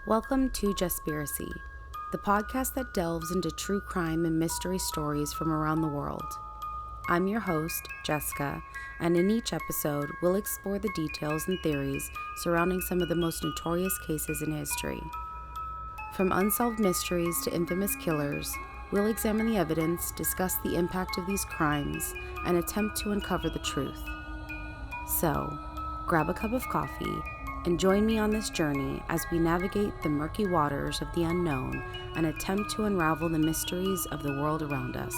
Welcome to Justspiracy, the podcast that delves into true crime and mystery stories from around the world. I'm your host, Jessica, and in each episode, we'll explore the details and theories surrounding some of the most notorious cases in history. From unsolved mysteries to infamous killers, we'll examine the evidence, discuss the impact of these crimes, and attempt to uncover the truth. So, grab a cup of coffee and join me on this journey as we navigate the murky waters of the unknown and attempt to unravel the mysteries of the world around us.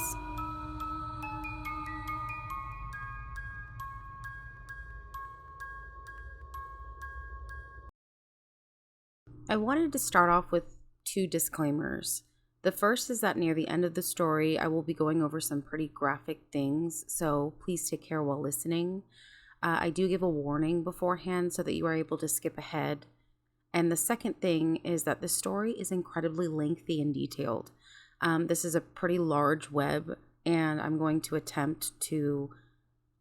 I wanted to start off with two disclaimers. The first is that near the end of the story, I will be going over some pretty graphic things, so please take care while listening. I do give a warning beforehand so that you are able to skip ahead. And the second thing is that the story is incredibly lengthy and detailed. This is a pretty large web, and I'm going to attempt to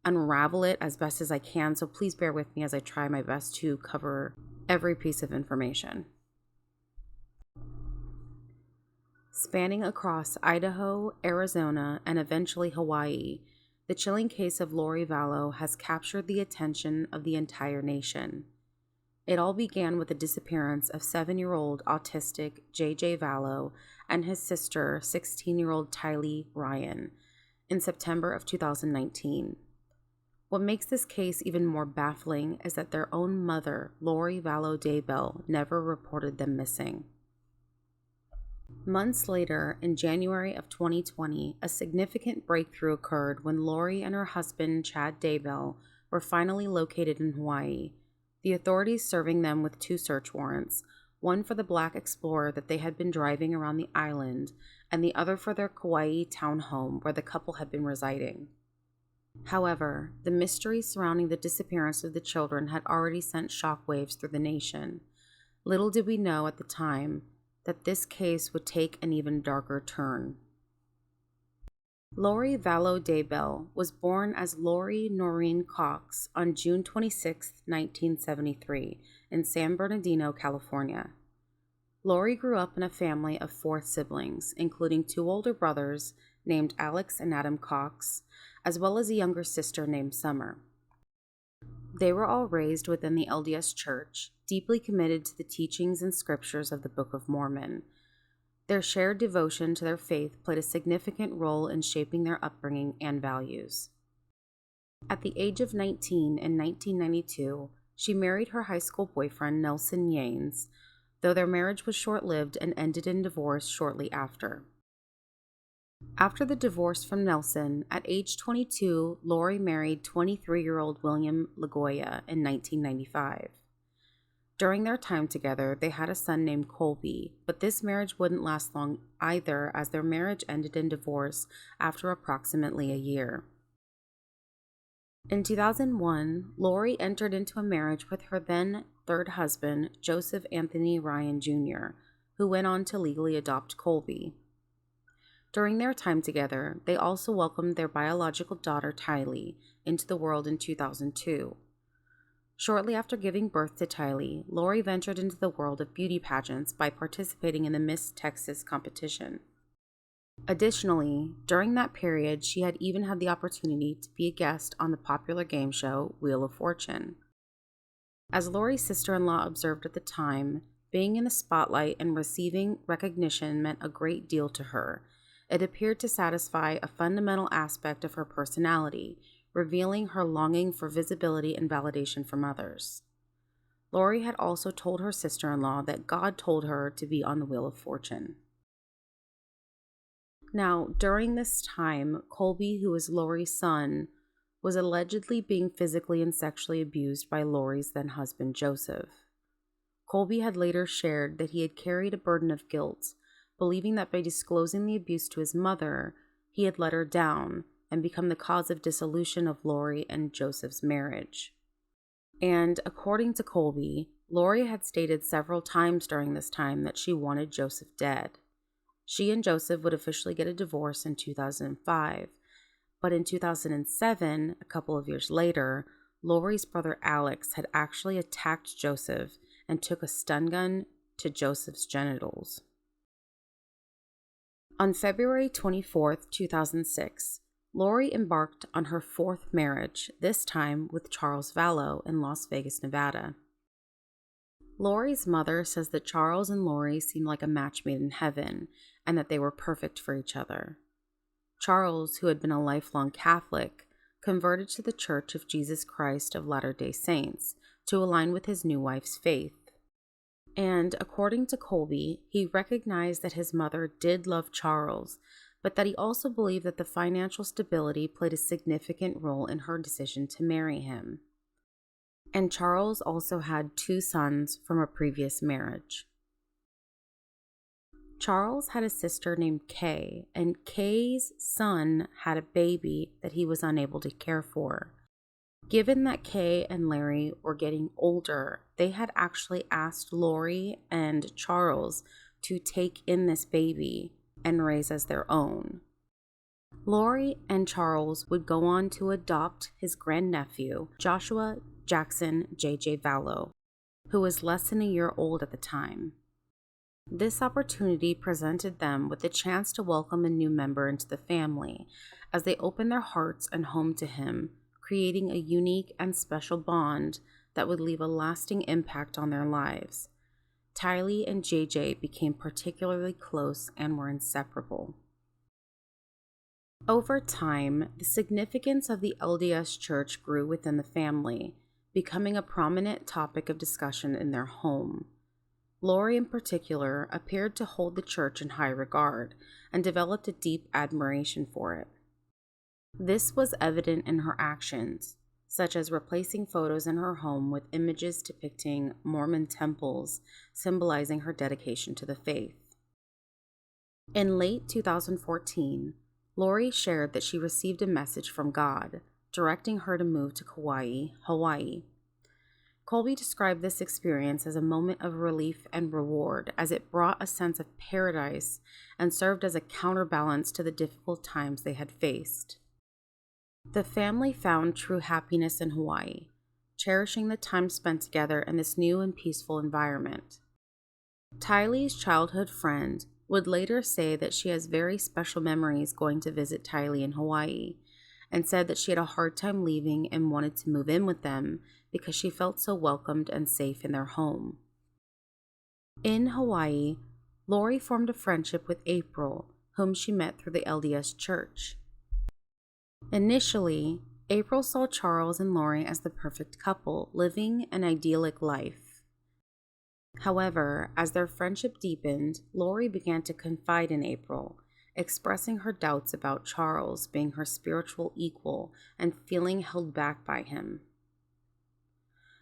unravel it as best as I can, so please bear with me as I try my best to cover every piece of information. Spanning across Idaho, Arizona, and eventually Hawaii, the chilling case of Lori Vallow has captured the attention of the entire nation. It all began with the disappearance of 7-year-old autistic J.J. Vallow and his sister, 16-year-old Tylee Ryan, in September of 2019. What makes this case even more baffling is that their own mother, Lori Vallow Daybell, never reported them missing. Months later, in January of 2020, a significant breakthrough occurred when Lori and her husband, Chad Daybell, were finally located in Hawaii, the authorities serving them with 2 search warrants, one for the Black Explorer that they had been driving around the island, and the other for their Kauai townhome where the couple had been residing. However, the mystery surrounding the disappearance of the children had already sent shockwaves through the nation. Little did we know at the time that this case would take an even darker turn. Lori Vallow Daybell was born as Lori Noreen Cox on June 26, 1973, in San Bernardino, California. Lori grew up in a family of 4 siblings, including 2 older brothers named Alex and Adam Cox, as well as a younger sister named Summer. They were all raised within the LDS Church, deeply committed to the teachings and scriptures of the Book of Mormon. Their shared devotion to their faith played a significant role in shaping their upbringing and values. At the age of 19 in 1992, she married her high school boyfriend Nelson Yanes, though their marriage was short-lived and ended in divorce shortly after. After the divorce from Nelson, at age 22, Lori married 23-year-old William LaGoya in 1995. During their time together, they had a son named Colby, but this marriage wouldn't last long either, as their marriage ended in divorce after approximately a year. In 2001, Lori entered into a marriage with her then third husband, Joseph Anthony Ryan Jr., who went on to legally adopt Colby. During their time together, they also welcomed their biological daughter, Tylee, into the world in 2002. Shortly after giving birth to Tylee, Lori ventured into the world of beauty pageants by participating in the Miss Texas competition. Additionally, during that period, she had even had the opportunity to be a guest on the popular game show Wheel of Fortune. As Lori's sister-in-law observed at the time, being in the spotlight and receiving recognition meant a great deal to her. It appeared to satisfy a fundamental aspect of her personality, revealing her longing for visibility and validation from others. Lori had also told her sister-in-law that God told her to be on the Wheel of Fortune. Now, during this time, Colby, who was Lori's son, was allegedly being physically and sexually abused by Lori's then husband, Joseph. Colby had later shared that he had carried a burden of guilt, believing that by disclosing the abuse to his mother, he had let her down and become the cause of dissolution of Lori and Joseph's marriage. And according to Colby, Lori had stated several times during this time that she wanted Joseph dead. She and Joseph would officially get a divorce in 2005, but in 2007, a couple of years later, Lori's brother Alex had actually attacked Joseph and took a stun gun to Joseph's genitals. On February 24, 2006, Lori embarked on her fourth marriage, this time with Charles Vallow in Las Vegas, Nevada. Lori's mother says that Charles and Lori seemed like a match made in heaven and that they were perfect for each other. Charles, who had been a lifelong Catholic, converted to the Church of Jesus Christ of Latter-day Saints to align with his new wife's faith. And according to Colby, he recognized that his mother did love Charles, but that he also believed that the financial stability played a significant role in her decision to marry him. And Charles also had 2 sons from a previous marriage. Charles had a sister named Kay, and Kay's son had a baby that he was unable to care for. Given that Kay and Larry were getting older, they had actually asked Lori and Charles to take in this baby and raise as their own. Lori and Charles would go on to adopt his grandnephew, Joshua Jackson J.J. Vallow, who was less than a year old at the time. This opportunity presented them with the chance to welcome a new member into the family as they opened their hearts and home to him, creating a unique and special bond that would leave a lasting impact on their lives. Tylee and JJ became particularly close and were inseparable. Over time, the significance of the LDS Church grew within the family, becoming a prominent topic of discussion in their home. Lori, in particular, appeared to hold the church in high regard and developed a deep admiration for it. This was evident in her actions, such as replacing photos in her home with images depicting Mormon temples, symbolizing her dedication to the faith. In late 2014, Lori shared that she received a message from God, directing her to move to Kauai, Hawaii. Colby described this experience as a moment of relief and reward, as it brought a sense of paradise and served as a counterbalance to the difficult times they had faced. The family found true happiness in Hawaii, cherishing the time spent together in this new and peaceful environment. Tylee's childhood friend would later say that she has very special memories going to visit Tylee in Hawaii, and said that she had a hard time leaving and wanted to move in with them because she felt so welcomed and safe in their home. In Hawaii, Lori formed a friendship with April, whom she met through the LDS Church. Initially, April saw Charles and Lori as the perfect couple, living an idyllic life. However, as their friendship deepened, Lori began to confide in April, expressing her doubts about Charles being her spiritual equal and feeling held back by him.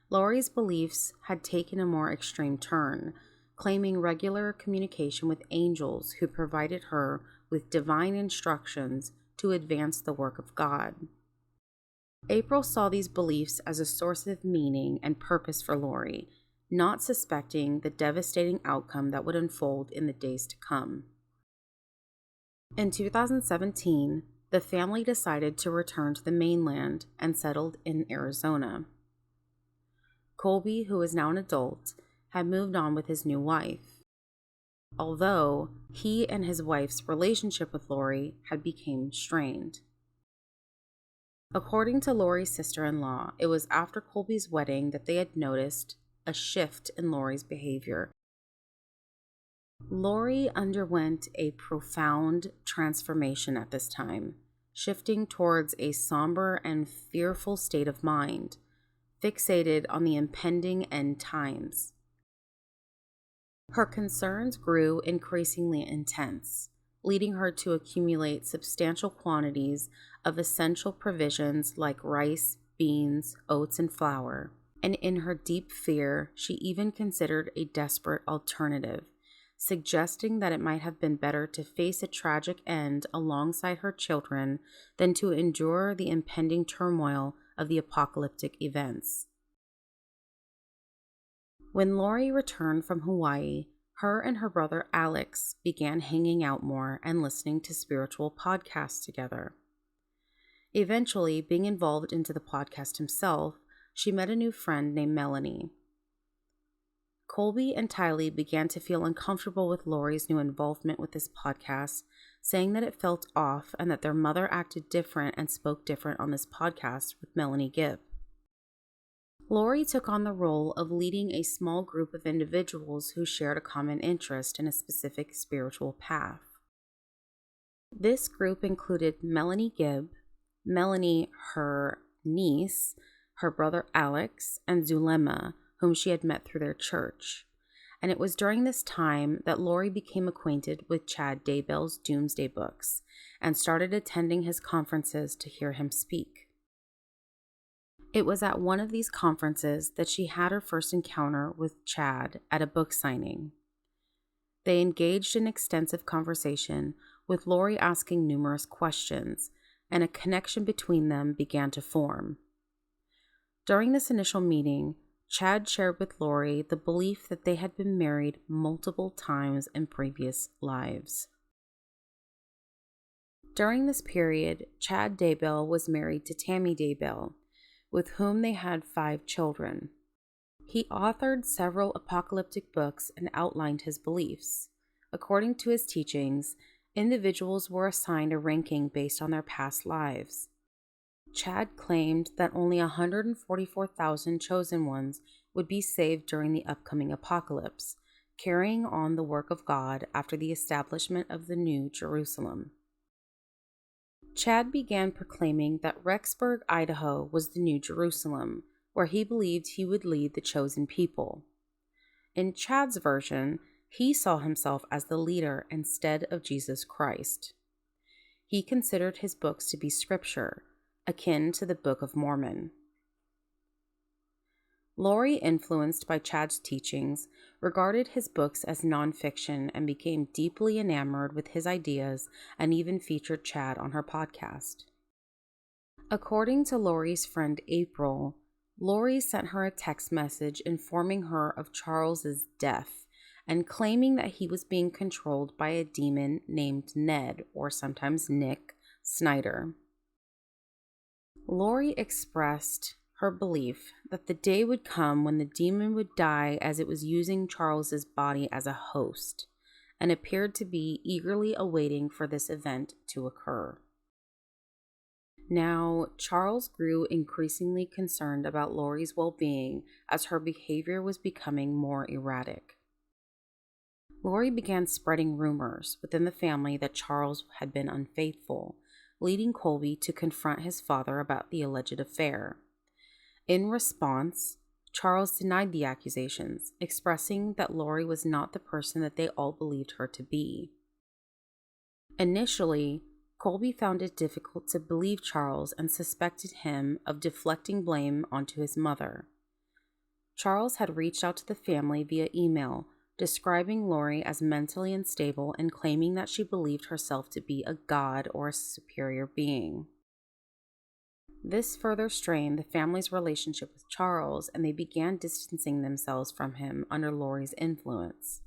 Lori's beliefs had taken a more extreme turn, claiming regular communication with angels who provided her with divine instructions to advance the work of God. April saw these beliefs as a source of meaning and purpose for Lori, not suspecting the devastating outcome that would unfold in the days to come. In 2017, the family decided to return to the mainland and settled in Arizona. Colby, who is now an adult, had moved on with his new wife, although he and his wife's relationship with Lori had become strained. According to Lori's sister-in-law, it was after Colby's wedding that they had noticed a shift in Lori's behavior. Lori underwent a profound transformation at this time, shifting towards a somber and fearful state of mind, fixated on the impending end times. Her concerns grew increasingly intense, leading her to accumulate substantial quantities of essential provisions like rice, beans, oats, and flour. And in her deep fear, she even considered a desperate alternative, suggesting that it might have been better to face a tragic end alongside her children than to endure the impending turmoil of the apocalyptic events. When Lori returned from Hawaii, her and her brother Alex began hanging out more and listening to spiritual podcasts together. Eventually, being involved into the podcast himself, she met a new friend named Melanie. Colby and Tylee began to feel uncomfortable with Lori's new involvement with this podcast, saying that it felt off and that their mother acted different and spoke different on this podcast with Melanie Gibb. Lori took on the role of leading a small group of individuals who shared a common interest in a specific spiritual path. This group included Melanie Gibb, Melanie, her niece, her brother Alex, and Zulema, whom she had met through their church. And it was during this time that Lori became acquainted with Chad Daybell's Doomsday Books and started attending his conferences to hear him speak. It was at one of these conferences that she had her first encounter with Chad at a book signing. They engaged in extensive conversation, with Lori asking numerous questions, and a connection between them began to form. During this initial meeting, Chad shared with Lori the belief that they had been married multiple times in previous lives. During this period, Chad Daybell was married to Tammy Daybell, with whom they had 5 children. He authored several apocalyptic books and outlined his beliefs. According to his teachings, individuals were assigned a ranking based on their past lives. Chad claimed that only 144,000 chosen ones would be saved during the upcoming apocalypse, carrying on the work of God after the establishment of the New Jerusalem. Chad began proclaiming that Rexburg, Idaho was the New Jerusalem, where he believed he would lead the chosen people. In Chad's version, he saw himself as the leader instead of Jesus Christ. He considered his books to be scripture, akin to the Book of Mormon. Lori, influenced by Chad's teachings, regarded his books as nonfiction and became deeply enamored with his ideas and even featured Chad on her podcast. According to Lori's friend April, Lori sent her a text message informing her of Charles's death and claiming that he was being controlled by a demon named Ned, or sometimes Nick, Snyder. Lori expressed her belief that the day would come when the demon would die as it was using Charles's body as a host, and appeared to be eagerly awaiting for this event to occur. Now, Charles grew increasingly concerned about Lori's well-being as her behavior was becoming more erratic. Lori began spreading rumors within the family that Charles had been unfaithful, leading Colby to confront his father about the alleged affair. In response, Charles denied the accusations, expressing that Lori was not the person that they all believed her to be. Initially, Colby found it difficult to believe Charles and suspected him of deflecting blame onto his mother. Charles had reached out to the family via email, describing Lori as mentally unstable and claiming that she believed herself to be a god or a superior being. This further strained the family's relationship with Charles, and they began distancing themselves from him under Lori's influence.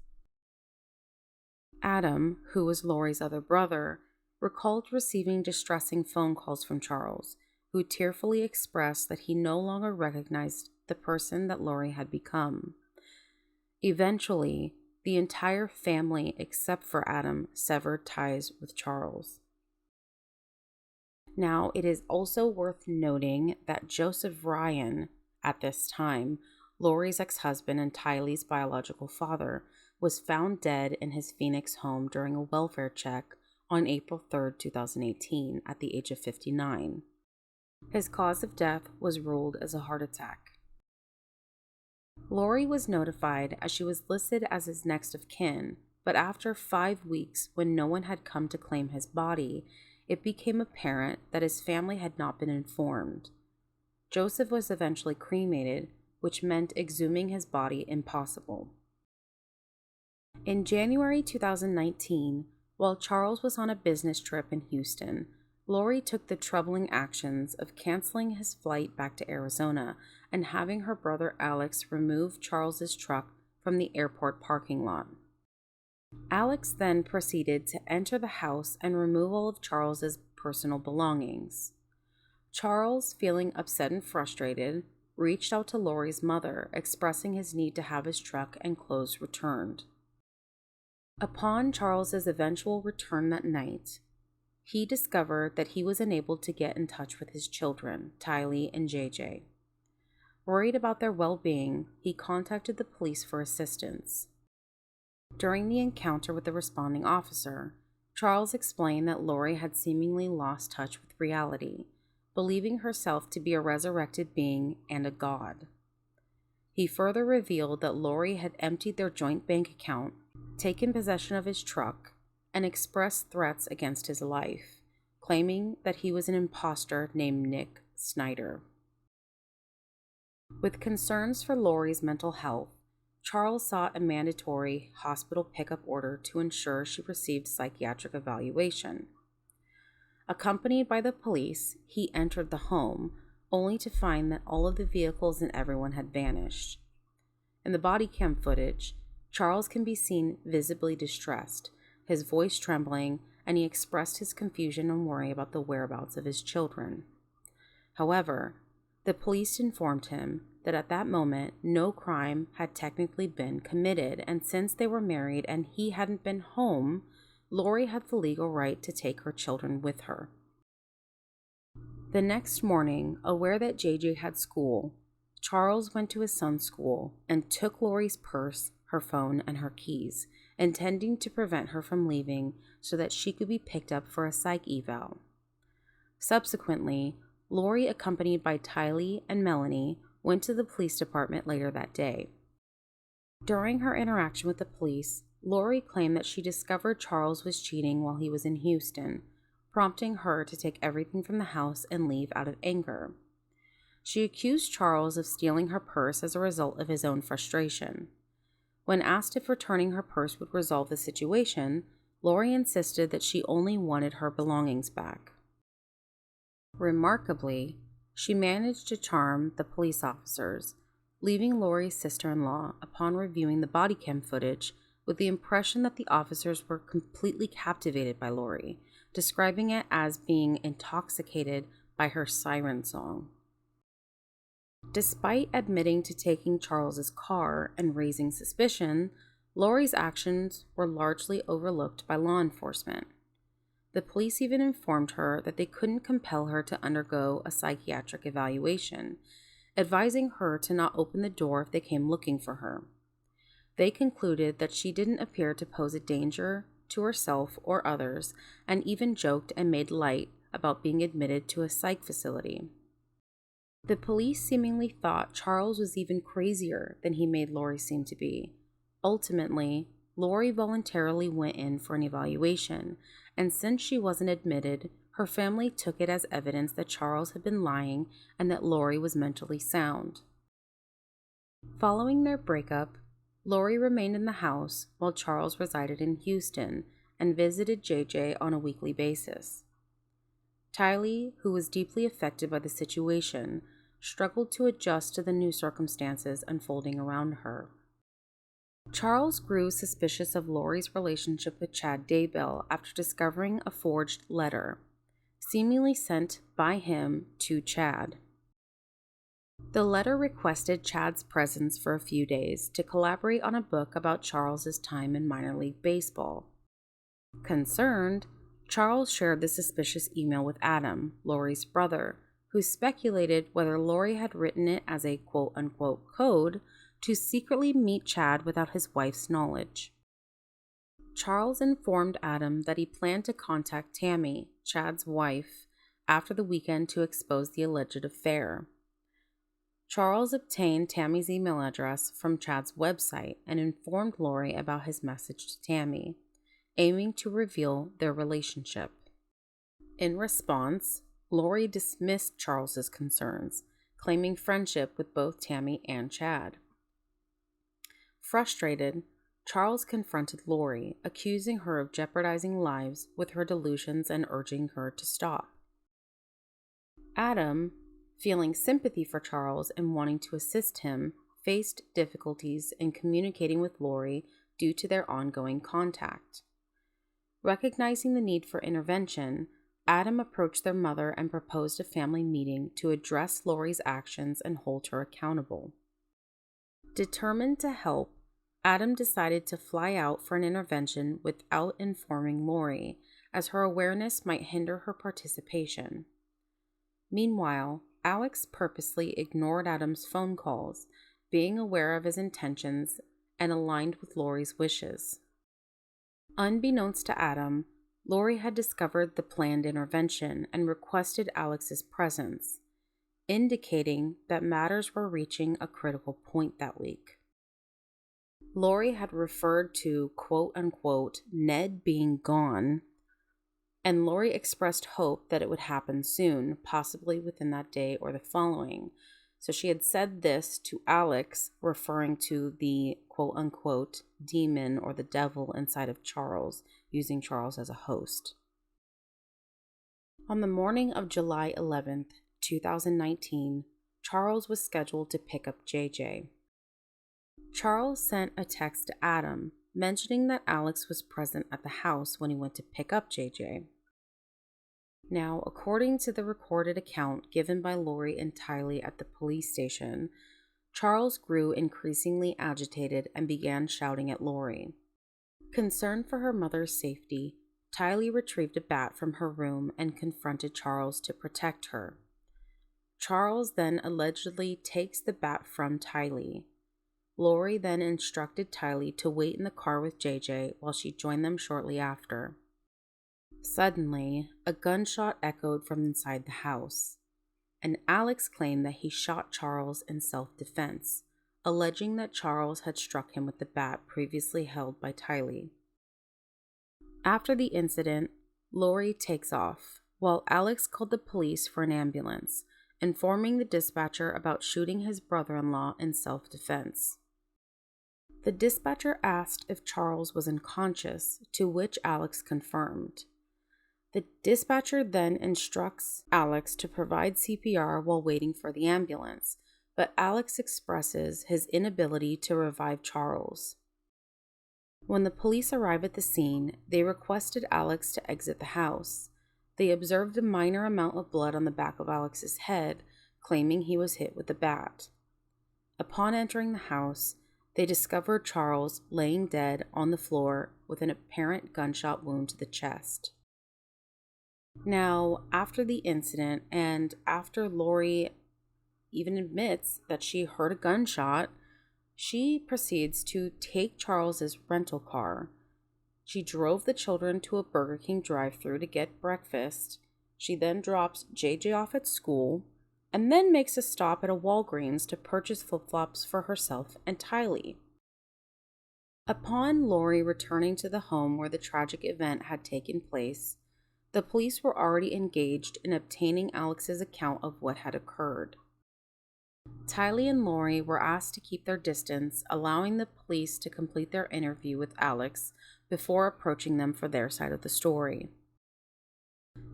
Adam, who was Lori's other brother, recalled receiving distressing phone calls from Charles, who tearfully expressed that he no longer recognized the person that Lori had become. Eventually, the entire family, except for Adam, severed ties with Charles. Now, it is also worth noting that Joseph Ryan, at this time, Lori's ex-husband and Tylee's biological father, was found dead in his Phoenix home during a welfare check on April 3, 2018, at the age of 59. His cause of death was ruled as a heart attack. Lori was notified as she was listed as his next of kin, but after 5 weeks, when no one had come to claim his body, it became apparent that his family had not been informed. Joseph was eventually cremated, which meant exhuming his body impossible. In January 2019, while Charles was on a business trip in Houston, Lori took the troubling actions of canceling his flight back to Arizona and having her brother Alex remove Charles's truck from the airport parking lot. Alex then proceeded to enter the house and remove all of Charles's personal belongings. Charles, feeling upset and frustrated, reached out to Lori's mother, expressing his need to have his truck and clothes returned. Upon Charles's eventual return that night, he discovered that he was unable to get in touch with his children, Tylee and JJ. Worried about their well-being, he contacted the police for assistance. During the encounter with the responding officer, Charles explained that Lori had seemingly lost touch with reality, believing herself to be a resurrected being and a god. He further revealed that Lori had emptied their joint bank account, taken possession of his truck, and expressed threats against his life, claiming that he was an imposter named Nick Snyder. With concerns for Lori's mental health, Charles sought a mandatory hospital pickup order to ensure she received psychiatric evaluation. Accompanied by the police, he entered the home, only to find that all of the vehicles and everyone had vanished. In the body cam footage, Charles can be seen visibly distressed, his voice trembling, and he expressed his confusion and worry about the whereabouts of his children. However, the police informed him that at that moment no crime had technically been committed, and since they were married and he hadn't been home, Lori had the legal right to take her children with her. The next morning, aware that JJ had school, Charles went to his son's school and took Lori's purse, her phone, and her keys, intending to prevent her from leaving so that she could be picked up for a psych eval. Subsequently, Lori, accompanied by Tylee and Melanie, went to the police department later that day. During her interaction with the police, Lori claimed that she discovered Charles was cheating while he was in Houston, prompting her to take everything from the house and leave out of anger. She accused Charles of stealing her purse as a result of his own frustration. When asked if returning her purse would resolve the situation, Lori insisted that she only wanted her belongings back. Remarkably, she managed to charm the police officers, leaving Lori's sister-in-law, upon reviewing the body cam footage, with the impression that the officers were completely captivated by Lori, describing it as being intoxicated by her siren song. Despite admitting to taking Charles's car and raising suspicion, Lori's actions were largely overlooked by law enforcement. The police even informed her that they couldn't compel her to undergo a psychiatric evaluation, advising her to not open the door if they came looking for her. They concluded that she didn't appear to pose a danger to herself or others, and even joked and made light about being admitted to a psych facility. The police seemingly thought Charles was even crazier than he made Lori seem to be. Ultimately, Lori voluntarily went in for an evaluation, and since she wasn't admitted, her family took it as evidence that Charles had been lying and that Lori was mentally sound. Following their breakup, Lori remained in the house while Charles resided in Houston and visited JJ on a weekly basis. Tylee, who was deeply affected by the situation, struggled to adjust to the new circumstances unfolding around her. Charles grew suspicious of Lori's relationship with Chad Daybell after discovering a forged letter, seemingly sent by him to Chad. The letter requested Chad's presence for a few days to collaborate on a book about Charles's time in minor league baseball. Concerned, Charles shared the suspicious email with Adam, Lori's brother, who speculated whether Lori had written it as a quote-unquote code to secretly meet Chad without his wife's knowledge. Charles informed Adam that he planned to contact Tammy, Chad's wife, after the weekend to expose the alleged affair. Charles obtained Tammy's email address from Chad's website and informed Lori about his message to Tammy, aiming to reveal their relationship. In response, Lori dismissed Charles's concerns, claiming friendship with both Tammy and Chad. Frustrated, Charles confronted Lori, accusing her of jeopardizing lives with her delusions and urging her to stop. Adam, feeling sympathy for Charles and wanting to assist him, faced difficulties in communicating with Lori due to their ongoing contact. Recognizing the need for intervention, Adam approached their mother and proposed a family meeting to address Lori's actions and hold her accountable. Determined to help, Adam decided to fly out for an intervention without informing Lori, as her awareness might hinder her participation. Meanwhile, Alex purposely ignored Adam's phone calls, being aware of his intentions and aligned with Lori's wishes. Unbeknownst to Adam, Lori had discovered the planned intervention and requested Alex's presence, indicating that matters were reaching a critical point that week. Lori had referred to quote-unquote Ned being gone, and Lori expressed hope that it would happen soon, possibly within that day or the following. So she had said this to Alex, referring to the quote-unquote demon or the devil inside of Charles, using Charles as a host. On the morning of July 11th, 2019, Charles was scheduled to pick up JJ. Charles sent a text to Adam, mentioning that Alex was present at the house when he went to pick up JJ. Now, according to the recorded account given by Lori and Tylee at the police station, Charles grew increasingly agitated and began shouting at Lori. Concerned for her mother's safety, Tylee retrieved a bat from her room and confronted Charles to protect her. Charles then allegedly takes the bat from Tylee. Lori then instructed Tylee to wait in the car with JJ while she joined them shortly after. Suddenly, a gunshot echoed from inside the house, and Alex claimed that he shot Charles in self-defense, alleging that Charles had struck him with the bat previously held by Tylee. After the incident, Lori takes off, while Alex called the police for an ambulance, informing the dispatcher about shooting his brother-in-law in self-defense. The dispatcher asked if Charles was unconscious, to which Alex confirmed. The dispatcher then instructs Alex to provide CPR while waiting for the ambulance, but Alex expresses his inability to revive Charles. When the police arrive at the scene, they requested Alex to exit the house. They observed a minor amount of blood on the back of Alex's head, claiming he was hit with a bat. Upon entering the house, they discovered Charles laying dead on the floor with an apparent gunshot wound to the chest. Now, after the incident, and after Lori even admits that she heard a gunshot, she proceeds to take Charles's rental car. She drove the children to a Burger King drive-thru to get breakfast. She then drops JJ off at school, and then makes a stop at a Walgreens to purchase flip-flops for herself and Tylee. Upon Lori returning to the home where the tragic event had taken place, the police were already engaged in obtaining Alex's account of what had occurred. Tylee and Lori were asked to keep their distance, allowing the police to complete their interview with Alex before approaching them for their side of the story.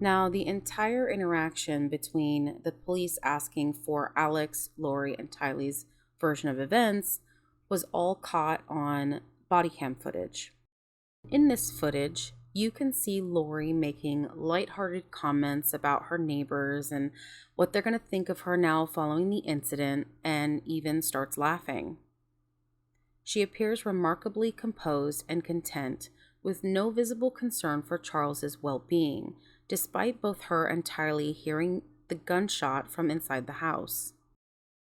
Now, the entire interaction between the police asking for Alex, Lori, and Tylee's version of events was all caught on body cam footage. In this footage, you can see Lori making lighthearted comments about her neighbors and what they're going to think of her now following the incident, and even starts laughing. She appears remarkably composed and content, with no visible concern for Charles's well-being, despite both her and Tylee hearing the gunshot from inside the house.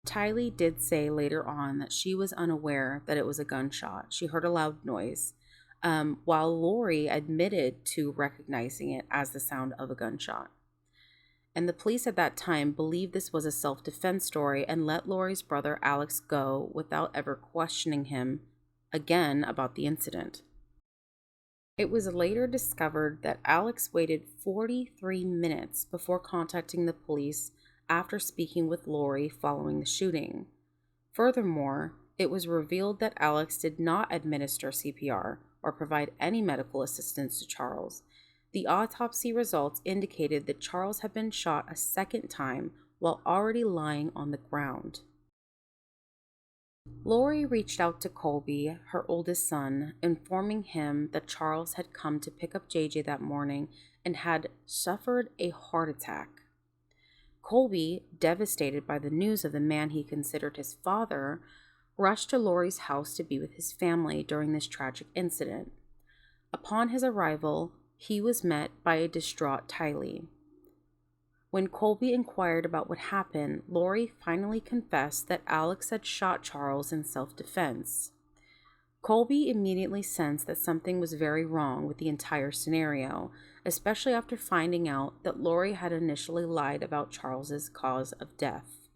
Tylee did say later on that she was unaware that it was a gunshot. She heard a loud noise, while Lori admitted to recognizing it as the sound of a gunshot. And the police at that time believed this was a self-defense story and let Lori's brother Alex go without ever questioning him again about the incident. It was later discovered that Alex waited 43 minutes before contacting the police after speaking with Lori following the shooting. Furthermore, it was revealed that Alex did not administer CPR or provide any medical assistance to Charles. The autopsy results indicated that Charles had been shot a second time while already lying on the ground. Lori reached out to Colby, her oldest son, informing him that Charles had come to pick up JJ that morning and had suffered a heart attack. Colby, devastated by the news of the man he considered his father, rushed to Lori's house to be with his family during this tragic incident. Upon his arrival, he was met by a distraught Tylee. When Colby inquired about what happened, Lori finally confessed that Alex had shot Charles in self-defense. Colby immediately sensed that something was very wrong with the entire scenario, especially after finding out that Lori had initially lied about Charles's cause of death.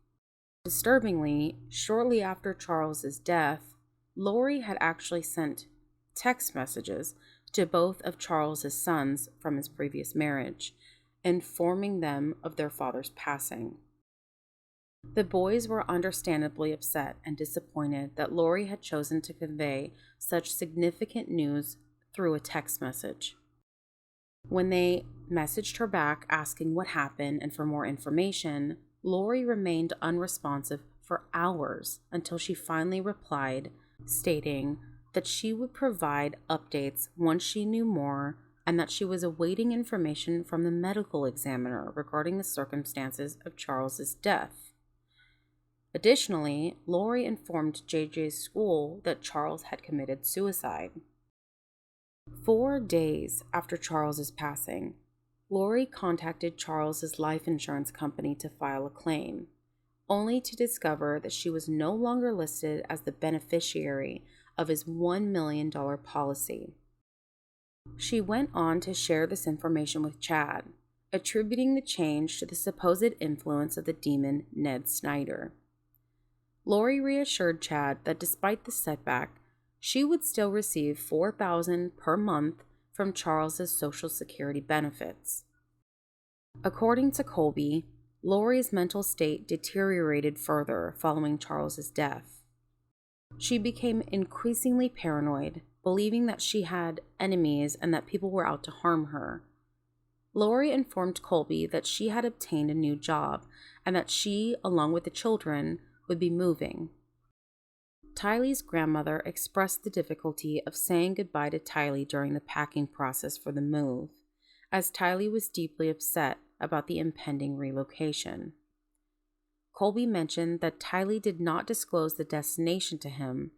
Disturbingly, shortly after Charles's death, Lori had actually sent text messages to both of Charles's sons from his previous marriage, informing them of their father's passing. The boys were understandably upset and disappointed that Lori had chosen to convey such significant news through a text message. When they messaged her back asking what happened and for more information, Lori remained unresponsive for hours until she finally replied, stating that she would provide updates once she knew more and that she was awaiting information from the medical examiner regarding the circumstances of Charles's death. Additionally, Lori informed JJ's school that Charles had committed suicide. 4 days after Charles's passing, Lori contacted Charles's life insurance company to file a claim, only to discover that she was no longer listed as the beneficiary of his $1 million policy. She went on to share this information with Chad, attributing the change to the supposed influence of the demon Ned Snyder. Lori reassured Chad that despite the setback, she would still receive $4,000 per month from Charles's Social Security benefits. According to Colby, Lori's mental state deteriorated further following Charles's death. She became increasingly paranoid, believing that she had enemies and that people were out to harm her. Lori informed Colby that she had obtained a new job and that she, along with the children, would be moving. Tylee's grandmother expressed the difficulty of saying goodbye to Tylee during the packing process for the move, as Tylee was deeply upset about the impending relocation. Colby mentioned that Tylee did not disclose the destination to him,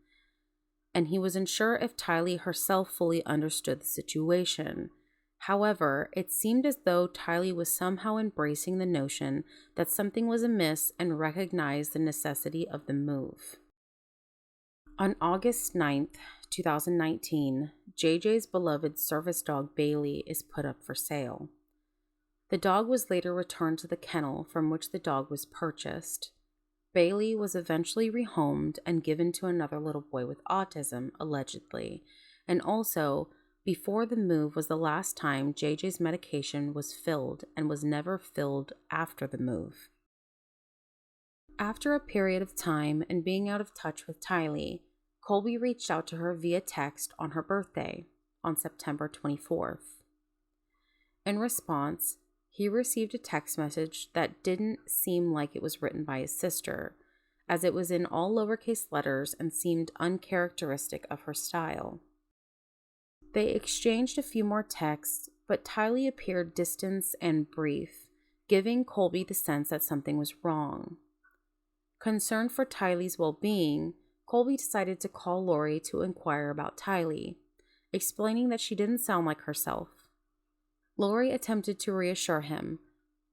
and he was unsure if Tylee herself fully understood the situation. However, it seemed as though Tylee was somehow embracing the notion that something was amiss and recognized the necessity of the move. On August 9th, 2019, JJ's beloved service dog Bailey is put up for sale. The dog was later returned to the kennel from which the dog was purchased. Bailey was eventually rehomed and given to another little boy with autism, allegedly, and also, before the move was the last time JJ's medication was filled and was never filled after the move. After a period of time and being out of touch with Tylee, Colby reached out to her via text on her birthday, on September 24th. In response, he received a text message that didn't seem like it was written by his sister, as it was in all lowercase letters and seemed uncharacteristic of her style. They exchanged a few more texts, but Tylee appeared distant and brief, giving Colby the sense that something was wrong. Concerned for Tylee's well-being, Colby decided to call Lori to inquire about Tylee, explaining that she didn't sound like herself. Lori attempted to reassure him,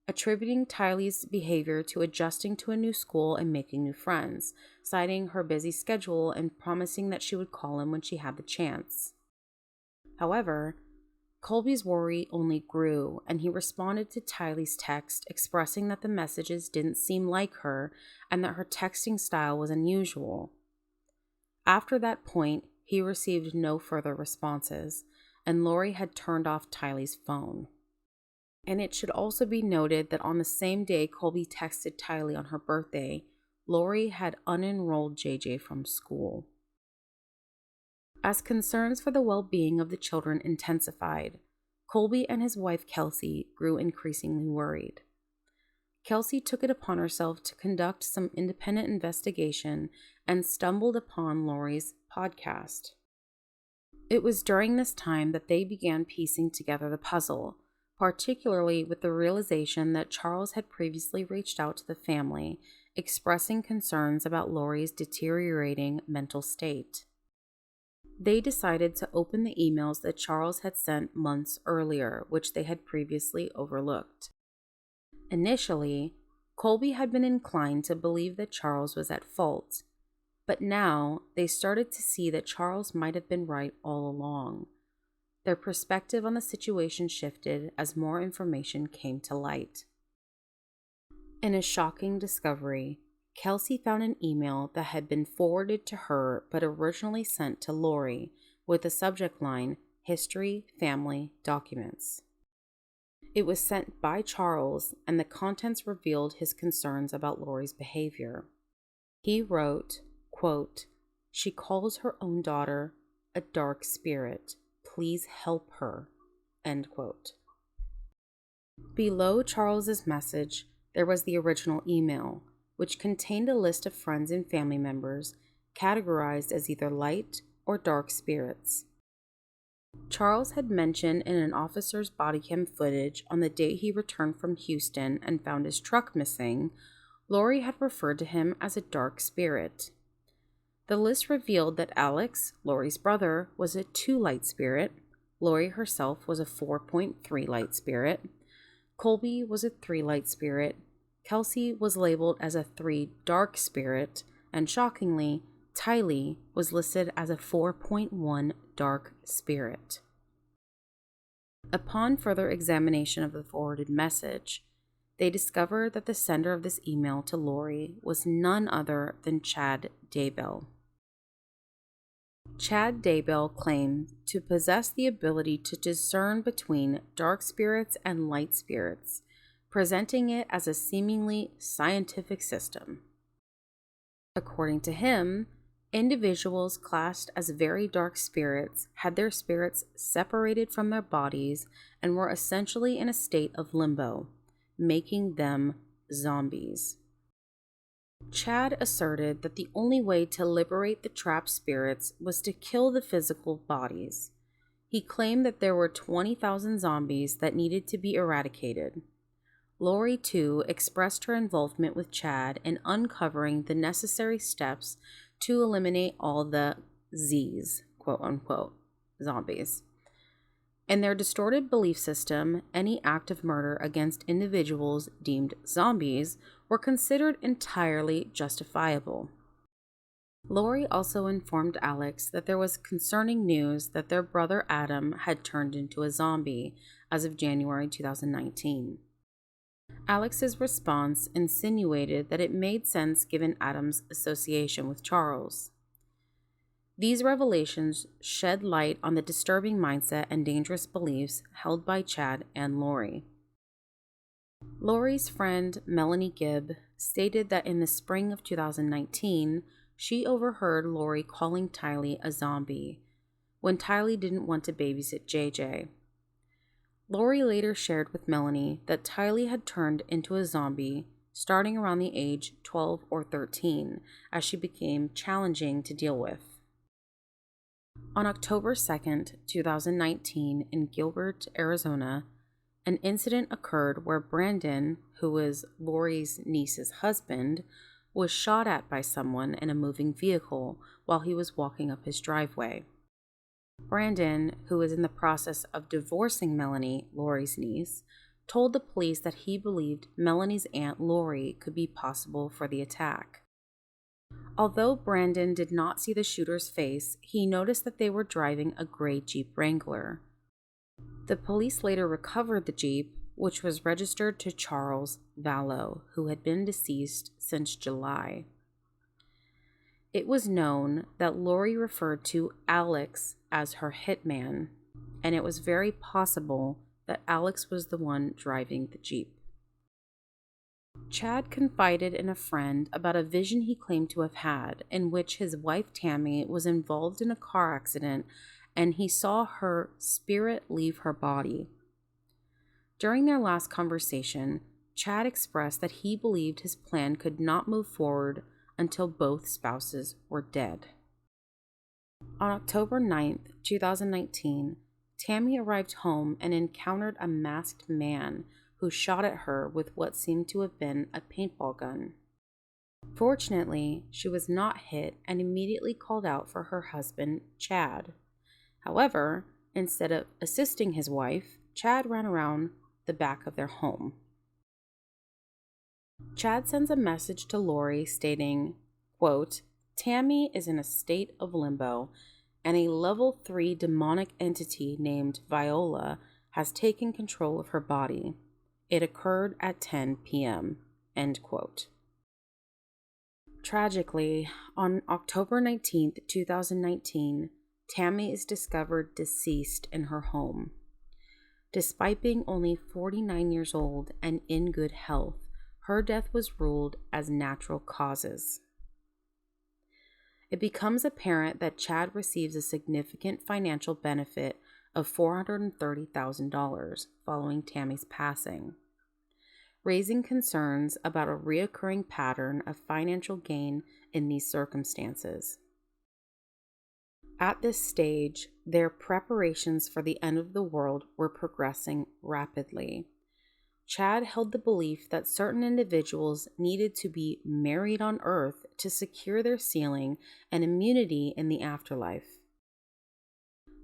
attributing Tylee's behavior to adjusting to a new school and making new friends, citing her busy schedule and promising that she would call him when she had the chance. However, Colby's worry only grew, and he responded to Tylee's text expressing that the messages didn't seem like her and that her texting style was unusual. After that point, he received no further responses, and Lori had turned off Tylee's phone. And it should also be noted that on the same day Colby texted Tylee on her birthday, Lori had unenrolled JJ from school. As concerns for the well-being of the children intensified, Colby and his wife Kelsey grew increasingly worried. Kelsey took it upon herself to conduct some independent investigation and stumbled upon Lori's podcast. It was during this time that they began piecing together the puzzle, particularly with the realization that Charles had previously reached out to the family, expressing concerns about Lori's deteriorating mental state. They decided to open the emails that Charles had sent months earlier, which they had previously overlooked. Initially, Colby had been inclined to believe that Charles was at fault, but now they started to see that Charles might have been right all along. Their perspective on the situation shifted as more information came to light. In a shocking discovery, Kelsey found an email that had been forwarded to her but originally sent to Lori with the subject line, History, Family, Documents. It was sent by Charles, and the contents revealed his concerns about Lori's behavior. He wrote, quote, "She calls her own daughter a dark spirit. Please help her." End quote. Below Charles's message, there was the original email, which contained a list of friends and family members categorized as either light or dark spirits. Charles had mentioned in an officer's body cam footage on the day he returned from Houston and found his truck missing, Lori had referred to him as a dark spirit. The list revealed that Alex, Lori's brother, was a 2 light spirit, Lori herself was a 4.3 light spirit, Colby was a 3 light spirit, Kelsey was labeled as a 3 dark spirit, and shockingly, Tylee was listed as a 4.1 dark spirit. Upon further examination of the forwarded message, they discovered that the sender of this email to Lori was none other than Chad Daybell. Chad Daybell claimed to possess the ability to discern between dark spirits and light spirits, presenting it as a seemingly scientific system. According to him, individuals classed as very dark spirits had their spirits separated from their bodies and were essentially in a state of limbo, making them zombies. Chad asserted that the only way to liberate the trapped spirits was to kill the physical bodies. He claimed that there were 20,000 zombies that needed to be eradicated. Lori, too, expressed her involvement with Chad in uncovering the necessary steps to eliminate all the Z's, quote-unquote, zombies. In their distorted belief system, any act of murder against individuals deemed zombies were considered entirely justifiable. Lori also informed Alex that there was concerning news that their brother Adam had turned into a zombie as of January 2019. Alex's response insinuated that it made sense given Adam's association with Charles. These revelations shed light on the disturbing mindset and dangerous beliefs held by Chad and Lori. Lori's friend Melanie Gibb stated that in the spring of 2019, she overheard Lori calling Tylee a zombie when Tylee didn't want to babysit JJ. Lori later shared with Melanie that Tylee had turned into a zombie starting around the age 12 or 13 as she became challenging to deal with. On October 2nd, 2019, in Gilbert, Arizona, an incident occurred where Brandon, who was Lori's niece's husband, was shot at by someone in a moving vehicle while he was walking up his driveway. Brandon, who was in the process of divorcing Melanie, Lori's niece, told the police that he believed Melanie's aunt Lori could be possible for the attack. Although Brandon did not see the shooter's face, he noticed that they were driving a gray Jeep Wrangler. The police later recovered the Jeep, which was registered to Charles Vallow, who had been deceased since July. It was known that Lori referred to Alex as her hitman, and it was very possible that Alex was the one driving the Jeep. Chad confided in a friend about a vision he claimed to have had in which his wife Tammy was involved in a car accident and he saw her spirit leave her body. During their last conversation, Chad expressed that he believed his plan could not move forward until both spouses were dead. On October 9th, 2019, Tammy arrived home and encountered a masked man who shot at her with what seemed to have been a paintball gun. Fortunately, she was not hit and immediately called out for her husband, Chad. However, instead of assisting his wife, Chad ran around the back of their home. Chad sends a message to Lori stating, quote, "Tammy is in a state of limbo, and a level 3 demonic entity named Viola has taken control of her body. It occurred at 10 p.m." End quote. Tragically, on October 19th, 2019, Tammy is discovered deceased in her home. Despite being only 49 years old and in good health, her death was ruled as natural causes. It becomes apparent that Chad receives a significant financial benefit of $430,000 following Tammy's passing, raising concerns about a reoccurring pattern of financial gain in these circumstances. At this stage, their preparations for the end of the world were progressing rapidly. Chad held the belief that certain individuals needed to be married on Earth to secure their sealing and immunity in the afterlife.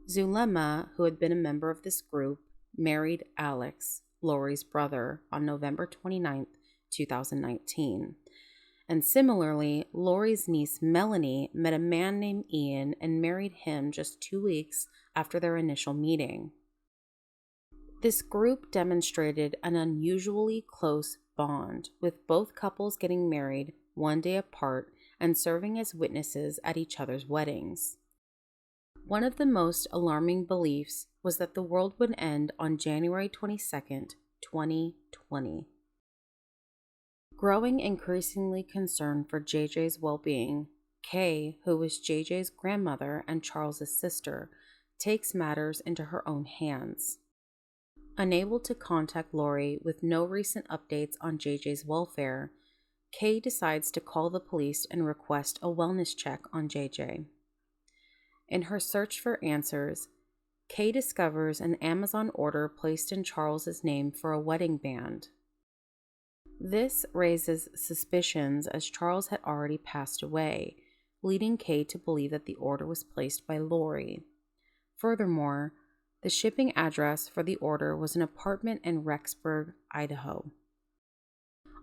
Zulema, who had been a member of this group, married Alex, Lori's brother, on November 29, 2019. And similarly, Lori's niece Melanie met a man named Ian and married him just 2 weeks after their initial meeting. This group demonstrated an unusually close bond, with both couples getting married one day apart and serving as witnesses at each other's weddings. One of the most alarming beliefs was that the world would end on January 22nd, 2020. Growing increasingly concerned for JJ's well-being, Kay, who was JJ's grandmother and Charles's sister, takes matters into her own hands. Unable to contact Lori with no recent updates on JJ's welfare, Kay decides to call the police and request a wellness check on JJ. In her search for answers, Kay discovers an Amazon order placed in Charles's name for a wedding band. This raises suspicions as Charles had already passed away, leading Kay to believe that the order was placed by Lori. Furthermore, the shipping address for the order was an apartment in Rexburg, Idaho.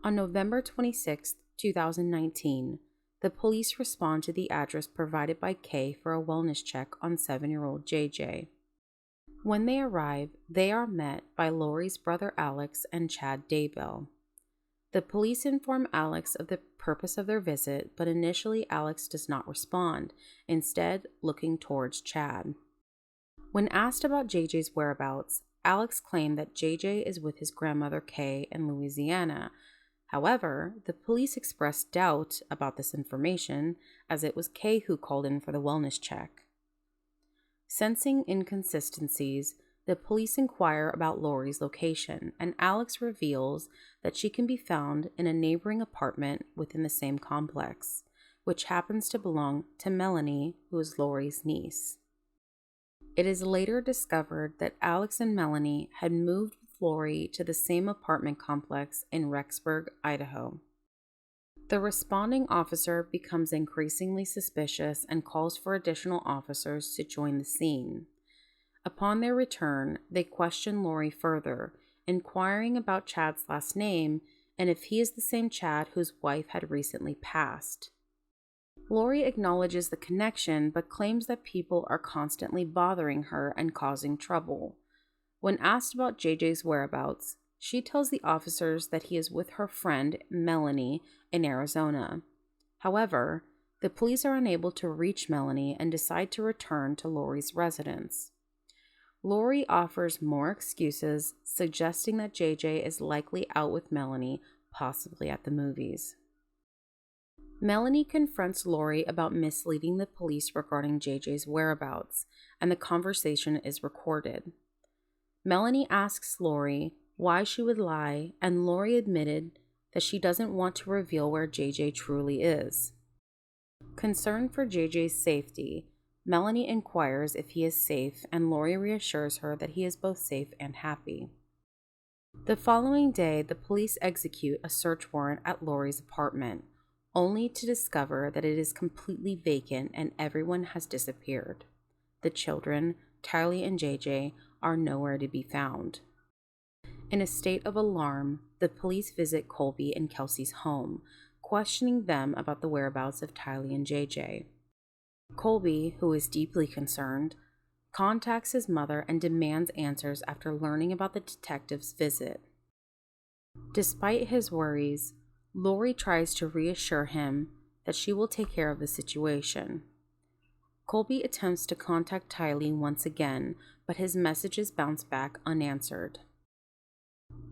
On November 26, 2019, the police respond to the address provided by Kay for a wellness check on 7-year-old JJ. When they arrive, they are met by Lori's brother Alex and Chad Daybell. The police inform Alex of the purpose of their visit, but initially Alex does not respond, instead looking towards Chad. When asked about JJ's whereabouts, Alex claimed that JJ is with his grandmother Kay in Louisiana. However, the police expressed doubt about this information, as it was Kay who called in for the wellness check. Sensing inconsistencies, the police inquire about Lori's location, and Alex reveals that she can be found in a neighboring apartment within the same complex, which happens to belong to Melanie, who is Lori's niece. It is later discovered that Alex and Melanie had moved with Lori to the same apartment complex in Rexburg, Idaho. The responding officer becomes increasingly suspicious and calls for additional officers to join the scene. Upon their return, they question Lori further, inquiring about Chad's last name and if he is the same Chad whose wife had recently passed. Lori acknowledges the connection but claims that people are constantly bothering her and causing trouble. When asked about JJ's whereabouts, she tells the officers that he is with her friend Melanie in Arizona. However, the police are unable to reach Melanie and decide to return to Lori's residence. Lori offers more excuses, suggesting that JJ is likely out with Melanie, possibly at the movies. Melanie confronts Lori about misleading the police regarding JJ's whereabouts, and the conversation is recorded. Melanie asks Lori why she would lie, and Lori admitted that she doesn't want to reveal where JJ truly is. Concerned for JJ's safety, Melanie inquires if he is safe, and Lori reassures her that he is both safe and happy. The following day, the police execute a search warrant at Lori's apartment, only to discover that it is completely vacant and everyone has disappeared. The children, Tylee and JJ, are nowhere to be found. In a state of alarm, the police visit Colby and Kelsey's home, questioning them about the whereabouts of Tylee and JJ. Colby, who is deeply concerned, contacts his mother and demands answers after learning about the detective's visit. Despite his worries, Lori tries to reassure him that she will take care of the situation. Colby attempts to contact Tylee once again, but his messages bounce back unanswered.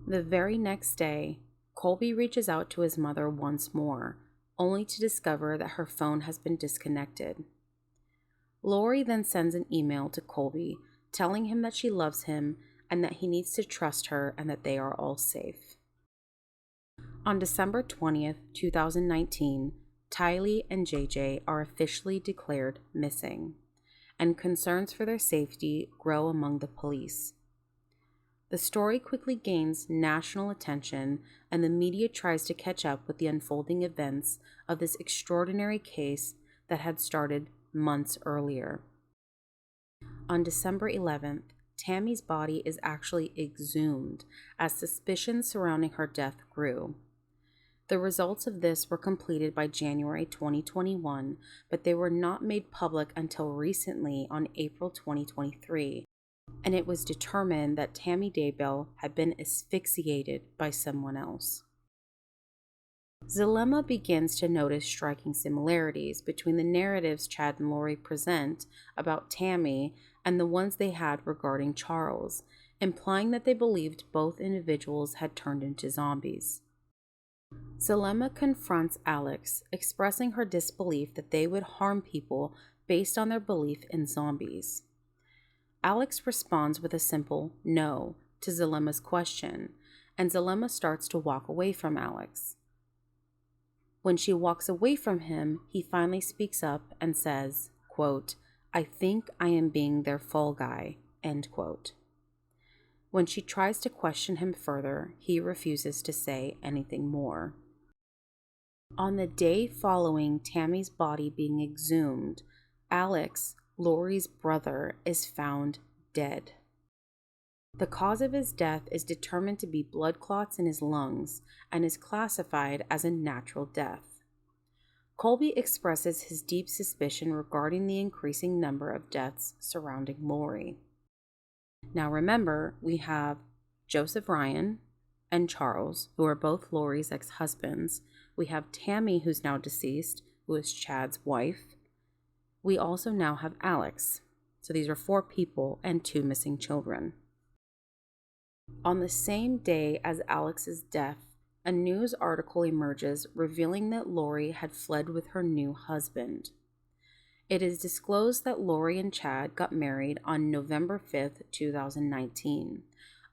The very next day, Colby reaches out to his mother once more, only to discover that her phone has been disconnected. Lori then sends an email to Colby, telling him that she loves him and that he needs to trust her and that they are all safe. On December 20th, 2019, Tylee and JJ are officially declared missing, and concerns for their safety grow among the police. The story quickly gains national attention, and the media tries to catch up with the unfolding events of this extraordinary case that had started months earlier. On December 11th, Tammy's body is actually exhumed as suspicions surrounding her death grew. The results of this were completed by January 2021, but they were not made public until recently on April 2023, and it was determined that Tammy Daybell had been asphyxiated by someone else. Zulema begins to notice striking similarities between the narratives Chad and Lori present about Tammy and the ones they had regarding Charles, implying that they believed both individuals had turned into zombies. Zulema confronts Alex, expressing her disbelief that they would harm people based on their belief in zombies. Alex responds with a simple no to Zulema's question, and Zulema starts to walk away from Alex. When she walks away from him, he finally speaks up and says, quote, "I think I am being their fall guy," end quote. When she tries to question him further, he refuses to say anything more. On the day following Tammy's body being exhumed, Alex, Lori's brother, is found dead. The cause of his death is determined to be blood clots in his lungs and is classified as a natural death. Colby expresses his deep suspicion regarding the increasing number of deaths surrounding Lori. Now remember, we have Joseph Ryan and Charles, who are both Lori's ex-husbands. We have Tammy, who's now deceased, who is Chad's wife. We also now have Alex. So these are 4 people and 2 missing children. On the same day as Alex's death, a news article emerges revealing that Lori had fled with her new husband. It is disclosed that Lori and Chad got married on November 5th, 2019,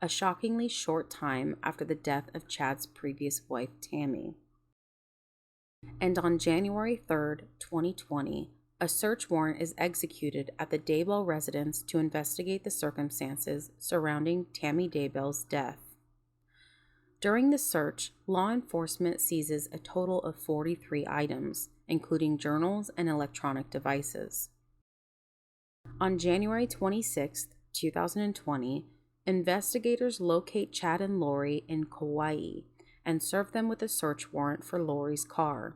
a shockingly short time after the death of Chad's previous wife, Tammy. And on January 3rd, 2020, a search warrant is executed at the Daybell residence to investigate the circumstances surrounding Tammy Daybell's death. During the search, law enforcement seizes a total of 43 items, including journals and electronic devices. On January 26, 2020, investigators locate Chad and Lori in Kauai and serve them with a search warrant for Lori's car.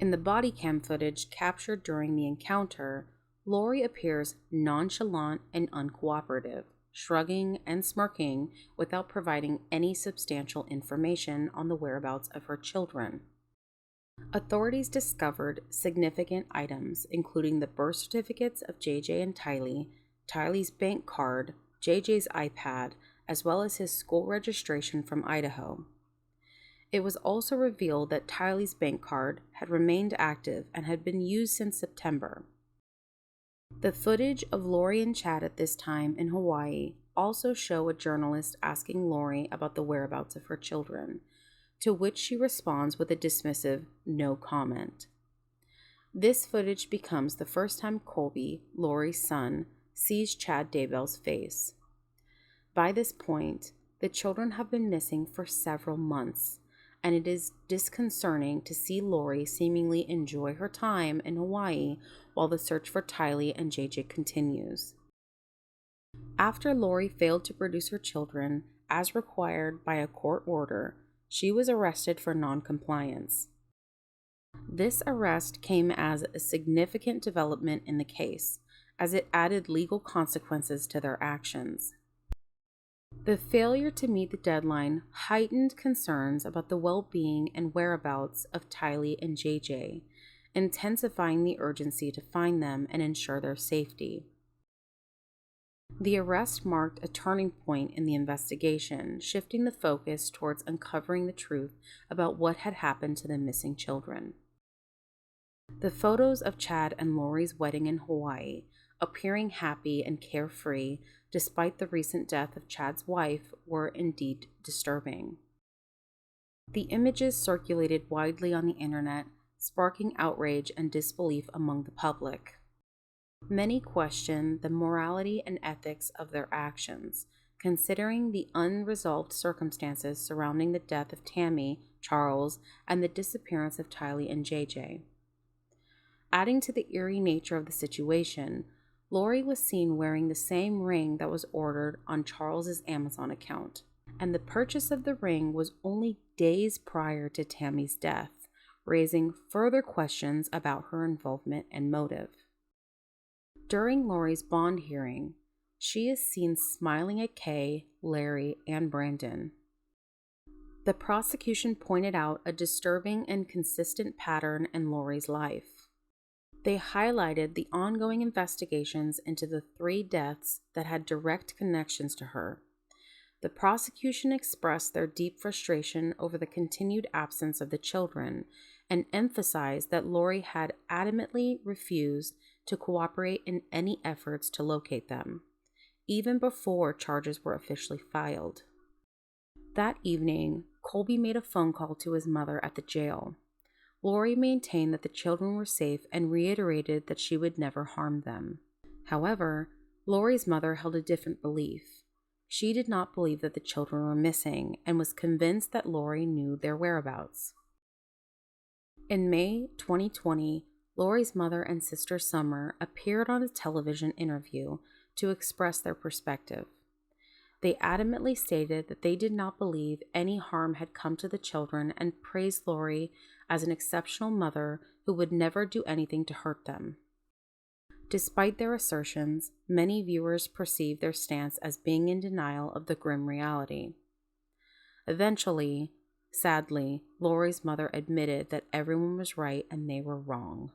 In the body cam footage captured during the encounter, Lori appears nonchalant and uncooperative, shrugging and smirking without providing any substantial information on the whereabouts of her children. Authorities discovered significant items, including the birth certificates of JJ and Tylee, Tylee's bank card, JJ's iPad, as well as his school registration from Idaho. It was also revealed that Tylee's bank card had remained active and had been used since September. The footage of Lori and Chad at this time in Hawaii also show a journalist asking Lori about the whereabouts of her children, to which she responds with a dismissive no comment. This footage becomes the first time Colby, Lori's son, sees Chad Daybell's face. By this point, the children have been missing for several months, and it is disconcerting to see Lori seemingly enjoy her time in Hawaii while the search for Tylee and JJ continues. After Lori failed to produce her children, as required by a court order, she was arrested for noncompliance. This arrest came as a significant development in the case, as it added legal consequences to their actions. The failure to meet the deadline heightened concerns about the well-being and whereabouts of Tylee and JJ, intensifying the urgency to find them and ensure their safety. The arrest marked a turning point in the investigation, shifting the focus towards uncovering the truth about what had happened to the missing children. The photos of Chad and Lori's wedding in Hawaii, appearing happy and carefree despite the recent death of Chad's wife, were indeed disturbing. The images circulated widely on the internet, sparking outrage and disbelief among the public. Many questioned the morality and ethics of their actions, considering the unresolved circumstances surrounding the death of Tammy, Charles, and the disappearance of Tylee and JJ. Adding to the eerie nature of the situation, Lori was seen wearing the same ring that was ordered on Charles's Amazon account, and the purchase of the ring was only days prior to Tammy's death, raising further questions about her involvement and motive. During Lori's bond hearing, she is seen smiling at Kay, Larry, and Brandon. The prosecution pointed out a disturbing and consistent pattern in Lori's life. They highlighted the ongoing investigations into the 3 deaths that had direct connections to her. The prosecution expressed their deep frustration over the continued absence of the children and emphasized that Lori had adamantly refused to cooperate in any efforts to locate them, even before charges were officially filed. That evening, Colby made a phone call to his mother at the jail. Lori maintained that the children were safe and reiterated that she would never harm them. However, Lori's mother held a different belief. She did not believe that the children were missing and was convinced that Lori knew their whereabouts. In May 2020, Lori's mother and sister Summer appeared on a television interview to express their perspective. They adamantly stated that they did not believe any harm had come to the children and praised Lori as an exceptional mother who would never do anything to hurt them. Despite their assertions, many viewers perceived their stance as being in denial of the grim reality. Eventually, sadly, Lori's mother admitted that everyone was right and they were wrong,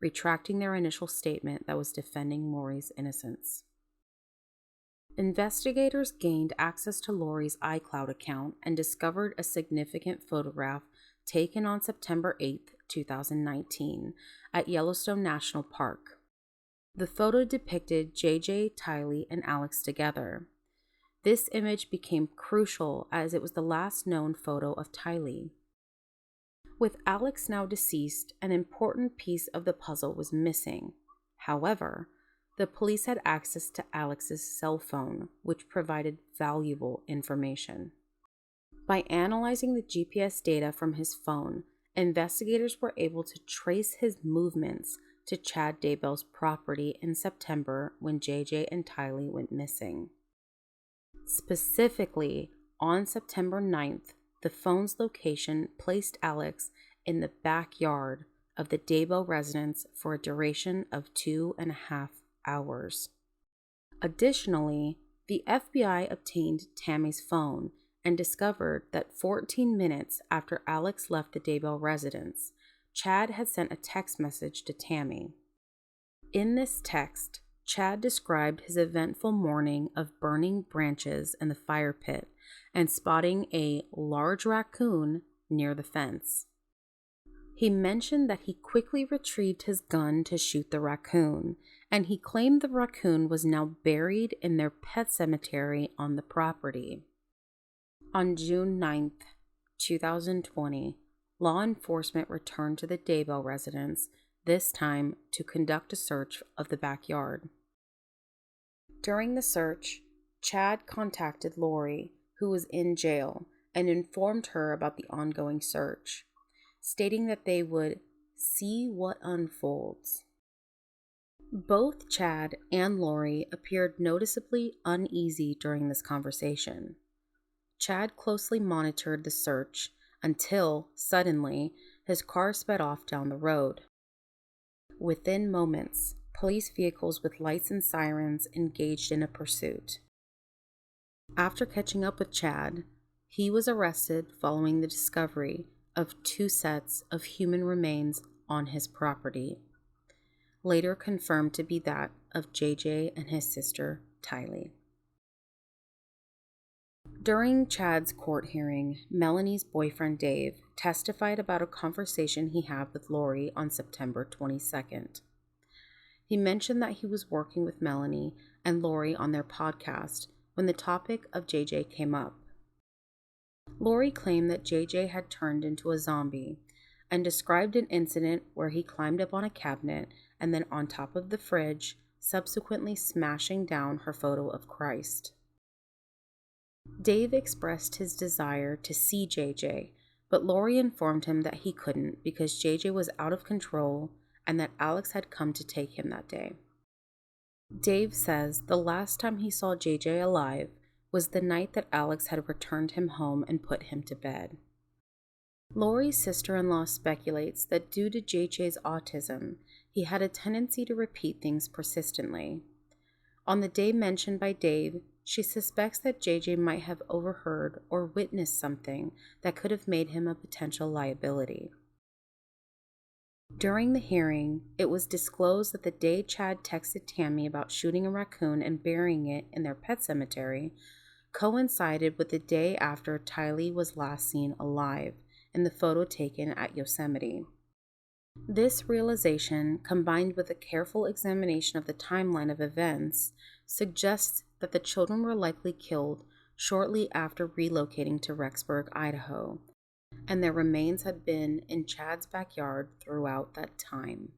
retracting their initial statement that was defending Lori's innocence. Investigators gained access to Lori's iCloud account and discovered a significant photograph taken on September 8, 2019, at Yellowstone National Park. The photo depicted JJ, Tylee, and Alex together. This image became crucial as it was the last known photo of Tylee. With Alex now deceased, an important piece of the puzzle was missing. However, the police had access to Alex's cell phone, which provided valuable information. By analyzing the GPS data from his phone, investigators were able to trace his movements to Chad Daybell's property in September when JJ and Tylee went missing. Specifically, on September 9th, the phone's location placed Alex in the backyard of the Daybell residence for a duration of 2.5 hours. Additionally, the FBI obtained Tammy's phone and discovered that 14 minutes after Alex left the Daybell residence, Chad had sent a text message to Tammy. In this text, Chad described his eventful morning of burning branches in the fire pit and spotting a large raccoon near the fence. He mentioned that he quickly retrieved his gun to shoot the raccoon, and he claimed the raccoon was now buried in their pet cemetery on the property. On June 9th, 2020, law enforcement returned to the Daybell residence this time to conduct a search of the backyard. During the search, Chad contacted Lori, who was in jail, and informed her about the ongoing search, stating that they would see what unfolds. Both Chad and Lori appeared noticeably uneasy during this conversation. Chad closely monitored the search until, suddenly, his car sped off down the road. Within moments, police vehicles with lights and sirens engaged in a pursuit. After catching up with Chad, he was arrested following the discovery of 2 sets of human remains on his property, later confirmed to be that of JJ and his sister, Tylee. During Chad's court hearing, Melanie's boyfriend Dave testified about a conversation he had with Lori on September 22nd. He mentioned that he was working with Melanie and Lori on their podcast when the topic of JJ came up. Lori claimed that JJ had turned into a zombie and described an incident where he climbed up on a cabinet and then on top of the fridge, subsequently smashing down her photo of Christ. Dave expressed his desire to see JJ, but Lori informed him that he couldn't because JJ was out of control and that Alex had come to take him that day. Dave says the last time he saw JJ alive was the night that Alex had returned him home and put him to bed. Lori's sister-in-law speculates that due to JJ's autism, he had a tendency to repeat things persistently. On the day mentioned by Dave, she suspects that JJ might have overheard or witnessed something that could have made him a potential liability. During the hearing, it was disclosed that the day Chad texted Tammy about shooting a raccoon and burying it in their pet cemetery coincided with the day after Tylee was last seen alive in the photo taken at Yosemite. This realization, combined with a careful examination of the timeline of events, suggests that the children were likely killed shortly after relocating to Rexburg, Idaho, and their remains had been in Chad's backyard throughout that time.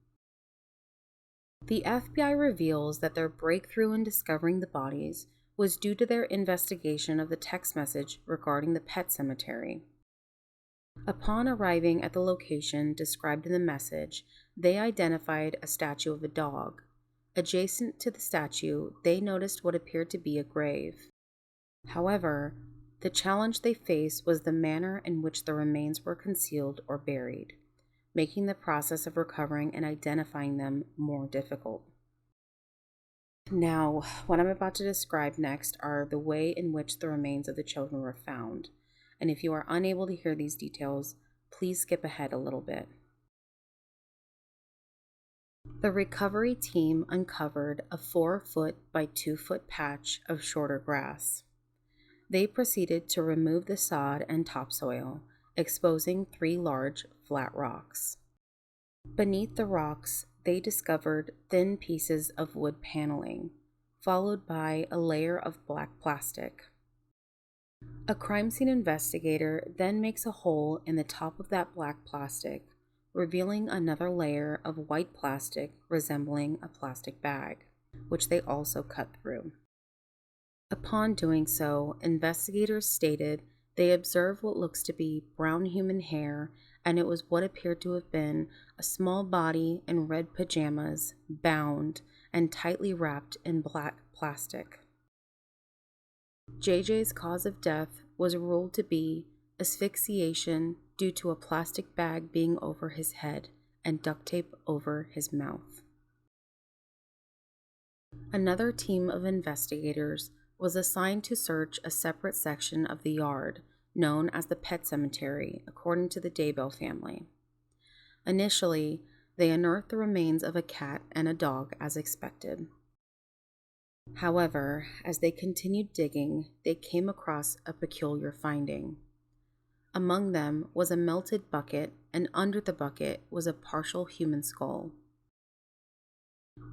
The FBI reveals that their breakthrough in discovering the bodies was due to their investigation of the text message regarding the pet cemetery. Upon arriving at the location described in the message, they identified a statue of a dog. Adjacent to the statue, they noticed what appeared to be a grave. However, the challenge they faced was the manner in which the remains were concealed or buried, making the process of recovering and identifying them more difficult. Now, what I'm about to describe next are the way in which the remains of the children were found, and if you are unable to hear these details, please skip ahead a little bit. The recovery team uncovered a 4-foot by 2-foot patch of shorter grass. They proceeded to remove the sod and topsoil, exposing 3 large, flat rocks. Beneath the rocks, they discovered thin pieces of wood paneling, followed by a layer of black plastic. A crime scene investigator then makes a hole in the top of that black plastic, revealing another layer of white plastic resembling a plastic bag, which they also cut through. Upon doing so, investigators stated they observed what looks to be brown human hair, and it was what appeared to have been a small body in red pajamas, bound and tightly wrapped in black plastic. JJ's cause of death was ruled to be asphyxiation due to a plastic bag being over his head and duct tape over his mouth. Another team of investigators was assigned to search a separate section of the yard known as the pet cemetery, according to the Daybell family. Initially, they unearthed the remains of a cat and a dog as expected. However, as they continued digging, they came across a peculiar finding. Among them was a melted bucket, and under the bucket was a partial human skull.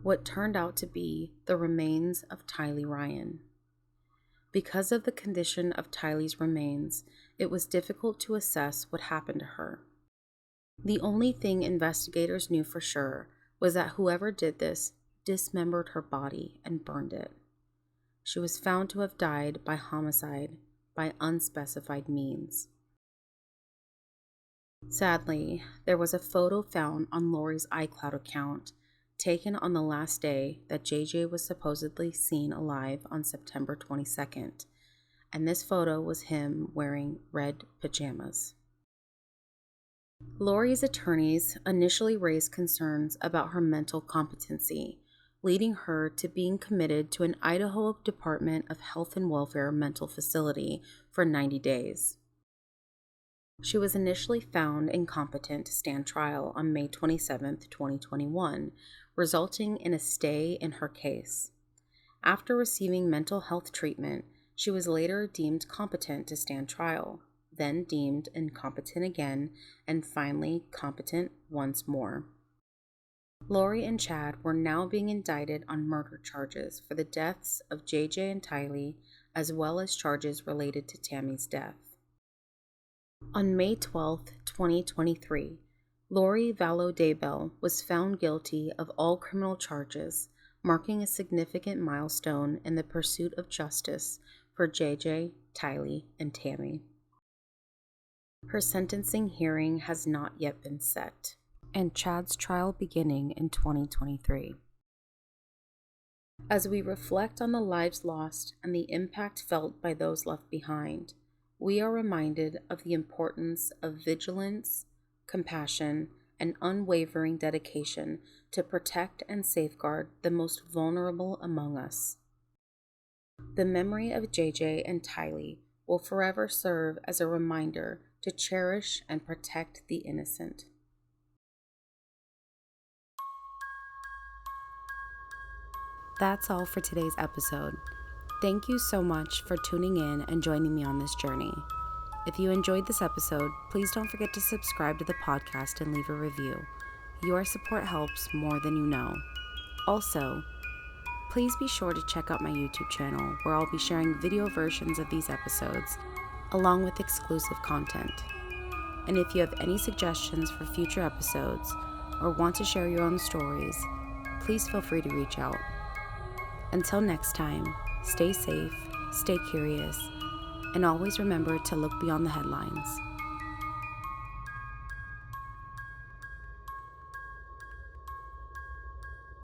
What turned out to be the remains of Tylee Ryan. Because of the condition of Tylee's remains, it was difficult to assess what happened to her. The only thing investigators knew for sure was that whoever did this dismembered her body and burned it. She was found to have died by homicide by unspecified means. Sadly, there was a photo found on Lori's iCloud account taken on the last day that JJ was supposedly seen alive on September 22nd, and this photo was him wearing red pajamas. Lori's attorneys initially raised concerns about her mental competency, leading her to being committed to an Idaho Department of Health and Welfare mental facility for 90 days. She was initially found incompetent to stand trial on May 27, 2021, resulting in a stay in her case. After receiving mental health treatment, she was later deemed competent to stand trial, then deemed incompetent again, and finally competent once more. Lori and Chad were now being indicted on murder charges for the deaths of JJ and Tylee, as well as charges related to Tammy's death. On May 12, 2023, Lori Vallow Daybell was found guilty of all criminal charges, marking a significant milestone in the pursuit of justice for JJ, Tylee, and Tammy. Her sentencing hearing has not yet been set, and Chad's trial beginning in 2023. As we reflect on the lives lost and the impact felt by those left behind, we are reminded of the importance of vigilance, compassion, and unwavering dedication to protect and safeguard the most vulnerable among us. The memory of JJ and Tylee will forever serve as a reminder to cherish and protect the innocent. That's all for today's episode. Thank you so much for tuning in and joining me on this journey. If you enjoyed this episode, please don't forget to subscribe to the podcast and leave a review. Your support helps more than you know. Also, please be sure to check out my YouTube channel, where I'll be sharing video versions of these episodes, along with exclusive content. And if you have any suggestions for future episodes, or want to share your own stories, please feel free to reach out. Until next time, stay safe, stay curious, and always remember to look beyond the headlines.